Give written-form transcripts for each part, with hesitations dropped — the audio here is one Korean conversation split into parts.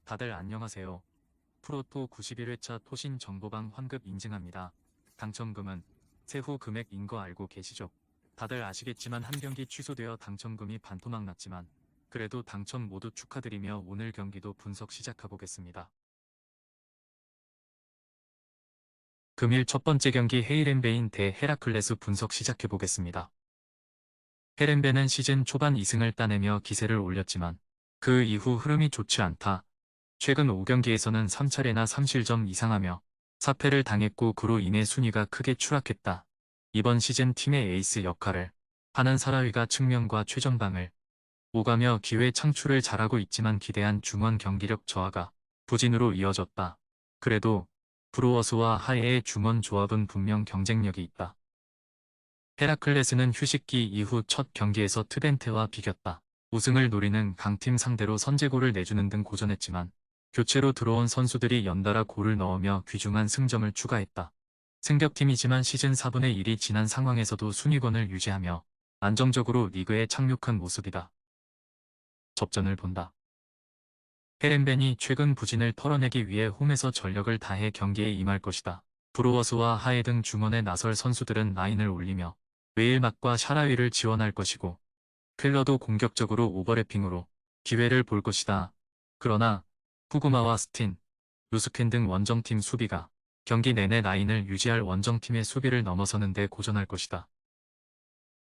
다들 안녕하세요. 프로토 91회차 토신 정보방 환급 인증합니다. 당첨금은 세후 금액인 거 알고 계시죠? 다들 아시겠지만 한 경기 취소되어 당첨금이 반토막 났지만 그래도 당첨 모두 축하드리며 오늘 경기도 분석 시작해보겠습니다. 금일 첫 번째 경기 헤이렌베인 대 헤라클레스 분석 시작해보겠습니다. 헤렌베는 시즌 초반 2승을 따내며 기세를 올렸지만 그 이후 흐름이 좋지 않다. 최근 5경기에서는 3차례나 3실점 이상하며 4패를 당했고 그로 인해 순위가 크게 추락했다. 이번 시즌 팀의 에이스 역할을 하는 사라위가 측면과 최전방을 오가며 기회 창출을 잘하고 있지만 기대한 중원 경기력 저하가 부진으로 이어졌다. 그래도 브루어스와 하예의 중원 조합은 분명 경쟁력이 있다. 헤라클레스는 휴식기 이후 첫 경기에서 트벤테와 비겼다. 우승을 노리는 강팀 상대로 선제골을 내주는 등 고전했지만 교체로 들어온 선수들이 연달아 골을 넣으며 귀중한 승점을 추가했다. 승격팀이지만 시즌 4분의 1이 지난 상황에서도 순위권을 유지하며 안정적으로 리그에 착륙한 모습이다. 접전을 본다. 헤렌벤이 최근 부진을 털어내기 위해 홈에서 전력을 다해 경기에 임할 것이다. 브루어스와 하에 등 중원에 나설 선수들은 라인을 올리며 웨일막과 샤라위를 지원할 것이고 켈러도 공격적으로 오버래핑으로 기회를 볼 것이다. 그러나 후구마와 스틴, 루스켄 등 원정팀 수비가 경기 내내 라인을 유지할 원정팀의 수비를 넘어서는 데 고전할 것이다.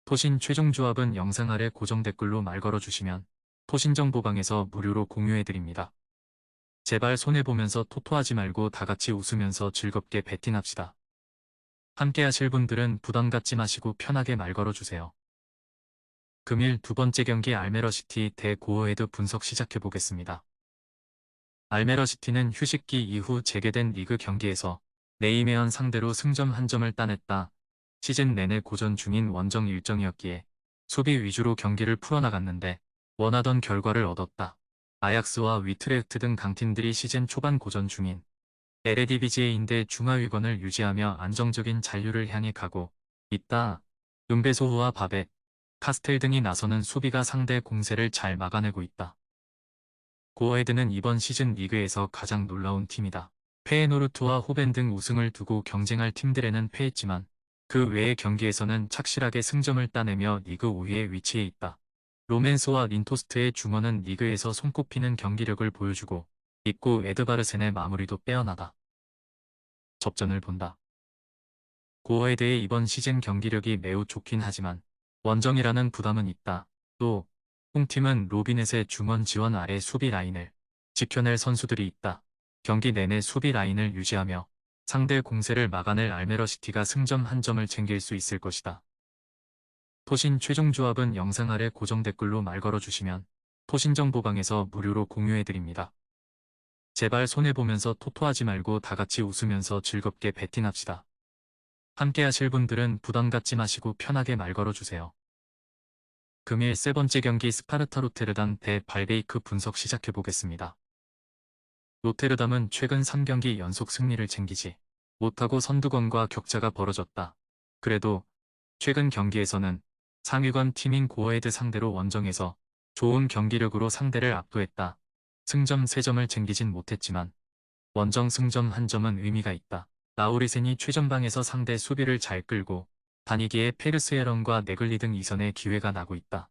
토신 최종 조합은 영상 아래 고정 댓글로 말 걸어주시면 토신정보방에서 무료로 공유해드립니다. 제발 손해보면서 토토하지 말고 다같이 웃으면서 즐겁게 배팅합시다. 함께 하실 분들은 부담 갖지 마시고 편하게 말 걸어주세요. 금일 두 번째 경기 알메러시티 대 고어헤드 분석 시작해보겠습니다. 알메러시티는 휴식기 이후 재개된 리그 경기에서 네이메언 상대로 승점 한 점을 따냈다. 시즌 내내 고전 중인 원정 일정이었기에 수비 위주로 경기를 풀어나갔는데 원하던 결과를 얻었다. 아약스와 위트레흐트 등 강팀들이 시즌 초반 고전 중인 에레디비지에인데 중하위권을 유지하며 안정적인 잔류를 향해 가고 있다. 은베소흐와 바베, 카스텔 등이 나서는 수비가 상대 공세를 잘 막아내고 있다. 고어헤드는 이번 시즌 리그에서 가장 놀라운 팀이다. 페에노르트와 호벤 등 우승을 두고 경쟁할 팀들에는 패했지만 그 외의 경기에서는 착실하게 승점을 따내며 리그 5위에 위치해 있다. 로맨스와 린토스트의 중원은 리그에서 손꼽히는 경기력을 보여주고 있고 에드바르센의 마무리도 빼어나다. 접전을 본다. 고어헤드의 이번 시즌 경기력이 매우 좋긴 하지만 원정이라는 부담은 있다. 또 홈팀은 로비넷의 중원 지원 아래 수비 라인을 지켜낼 선수들이 있다. 경기 내내 수비 라인을 유지하며 상대 공세를 막아낼 알메러시티가 승점 한 점을 챙길 수 있을 것이다. 토신 최종 조합은 영상 아래 고정 댓글로 말 걸어주시면 토신정보방에서 무료로 공유해드립니다. 제발 손해보면서 토토하지 말고 다같이 웃으면서 즐겁게 배팅합시다. 함께 하실 분들은 부담 갖지 마시고 편하게 말 걸어주세요. 금일 세 번째 경기 스파르타 로테르담 대 발베이크 분석 시작해보겠습니다. 로테르담은 최근 3경기 연속 승리를 챙기지 못하고 선두권과 격차가 벌어졌다. 그래도 최근 경기에서는 상위권 팀인 고어헤드 상대로 원정에서 좋은 경기력으로 상대를 압도했다. 승점 3점을 챙기진 못했지만 원정 승점 1점은 의미가 있다. 라우리센이 최전방에서 상대 수비를 잘 끌고 다니기에 페르스에런과 네글리 등 이선의 기회가 나고 있다.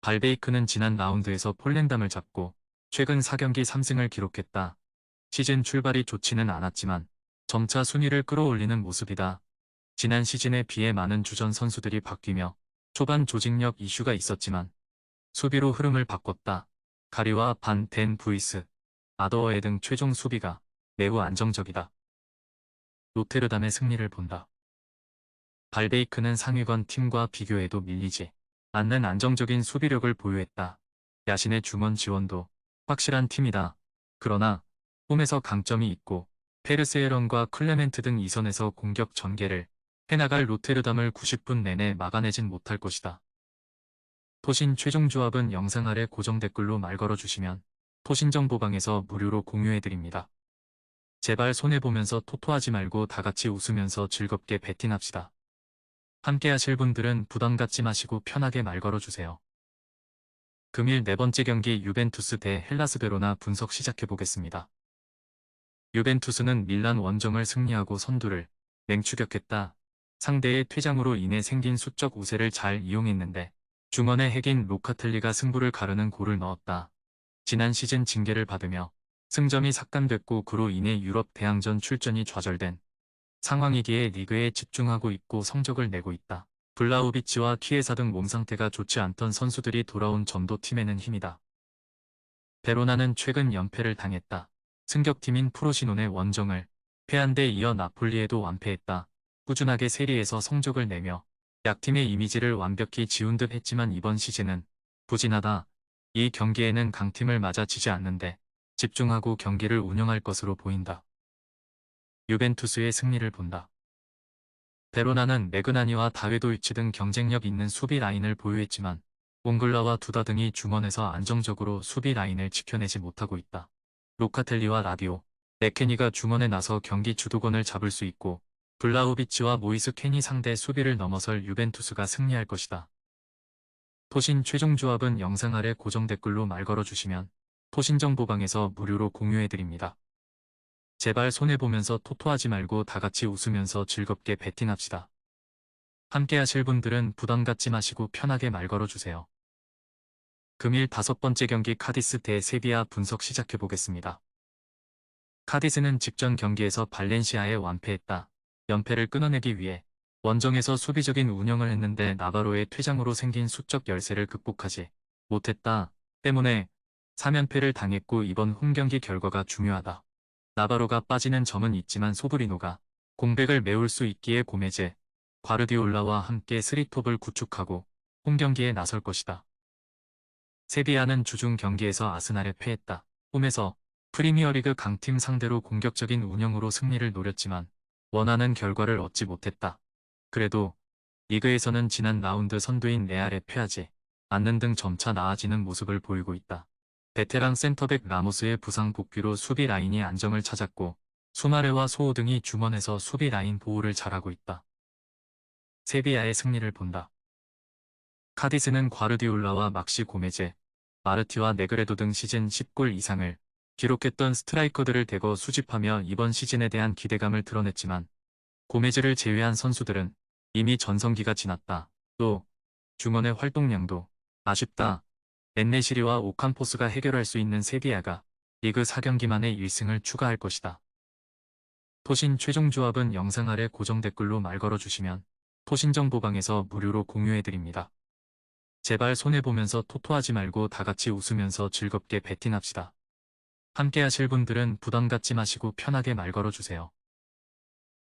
발베이크는 지난 라운드에서 폴렌담을 잡고 최근 4경기 3승을 기록했다. 시즌 출발이 좋지는 않았지만 점차 순위를 끌어올리는 모습이다. 지난 시즌에 비해 많은 주전 선수들이 바뀌며 초반 조직력 이슈가 있었지만 수비로 흐름을 바꿨다. 가리와 반 덴 부이스, 아더어에 등 최종 수비가 매우 안정적이다. 로테르담의 승리를 본다. 발베이크는 상위권 팀과 비교해도 밀리지 않는 안정적인 수비력을 보유했다. 야신의 중원 지원도 확실한 팀이다. 그러나 홈에서 강점이 있고 페르스에런과 클레멘트 등 이선에서 공격 전개를 해나갈 로테르담을 90분 내내 막아내진 못할 것이다. 토신 최종 조합은 영상 아래 고정 댓글로 말 걸어주시면 토신정보방에서 무료로 공유해드립니다. 제발 손해보면서 토토하지 말고 다같이 웃으면서 즐겁게 배팅합시다. 함께 하실 분들은 부담 갖지 마시고 편하게 말 걸어주세요. 금일 네 번째 경기 유벤투스 대 헬라스 베로나 분석 시작해보겠습니다. 유벤투스는 밀란 원정을 승리하고 선두를 맹추격했다. 상대의 퇴장으로 인해 생긴 수적 우세를 잘 이용했는데 중원의 핵인 로카텔리가 승부를 가르는 골을 넣었다. 지난 시즌 징계를 받으며 승점이 삭감됐고 그로 인해 유럽 대항전 출전이 좌절된 상황이기에 리그에 집중하고 있고 성적을 내고 있다. 블라우비치와 키에사 등 몸 상태가 좋지 않던 선수들이 돌아온 점도 팀에는 힘이다. 베로나는 최근 연패를 당했다. 승격팀인 프로시논의 원정을 패한 데 이어 나폴리에도 완패했다. 꾸준하게 세리에서 성적을 내며 약팀의 이미지를 완벽히 지운 듯 했지만 이번 시즌은 부진하다. 이 경기에는 강팀을 맞아 지지 않는데 집중하고 경기를 운영할 것으로 보인다. 유벤투스의 승리를 본다. 베로나는 메그나니와 다웨도이치 등 경쟁력 있는 수비 라인을 보유했지만 옹글라와 두다 등이 중원에서 안정적으로 수비 라인을 지켜내지 못하고 있다. 로카텔리와 라비오, 레케니가 중원에 나서 경기 주도권을 잡을 수 있고 블라우비치와 모이스 켄이 상대 수비를 넘어설 유벤투스가 승리할 것이다. 토신 최종 조합은 영상 아래 고정 댓글로 말 걸어주시면 토신정보방에서 무료로 공유해드립니다. 제발 손해보면서 토토하지 말고 다같이 웃으면서 즐겁게 베팅합시다. 함께 하실 분들은 부담 갖지 마시고 편하게 말 걸어주세요. 금일 다섯 번째 경기 카디스 대 세비야 분석 시작해보겠습니다. 카디스는 직전 경기에서 발렌시아에 완패했다. 연패를 끊어내기 위해 원정에서 수비적인 운영을 했는데 나바로의 퇴장으로 생긴 수적 열세를 극복하지 못했다. 때문에 3연패를 당했고 이번 홈경기 결과가 중요하다. 나바로가 빠지는 점은 있지만 소브리노가 공백을 메울 수 있기에 고메제, 과르디올라와 함께 스리톱을 구축하고 홈경기에 나설 것이다. 세비야는 주중 경기에서 아스날에 패했다. 홈에서 프리미어리그 강팀 상대로 공격적인 운영으로 승리를 노렸지만 원하는 결과를 얻지 못했다. 그래도 리그에서는 지난 라운드 선두인 레알에 패하지 않는 등 점차 나아지는 모습을 보이고 있다. 베테랑 센터백 라모스의 부상 복귀로 수비 라인이 안정을 찾았고 수마레와 소호 등이 중원에서 수비 라인 보호를 잘하고 있다. 세비야의 승리를 본다. 카디스는 과르디올라와 막시 고메제, 마르티와 네그레도 등 시즌 10골 이상을 기록했던 스트라이커들을 대거 수집하며 이번 시즌에 대한 기대감을 드러냈지만 고메즈를 제외한 선수들은 이미 전성기가 지났다. 또 중원의 활동량도 아쉽다. 엔네시리와 오캄포스가 해결할 수 있는 세비야가 리그 4경기 만에 1승을 추가할 것이다. 토신 최종 조합은 영상 아래 고정 댓글로 말 걸어주시면 토신정보방에서 무료로 공유해드립니다. 제발 손해보면서 토토하지 말고 다같이 웃으면서 즐겁게 베팅합시다. 함께 하실 분들은 부담 갖지 마시고 편하게 말 걸어주세요.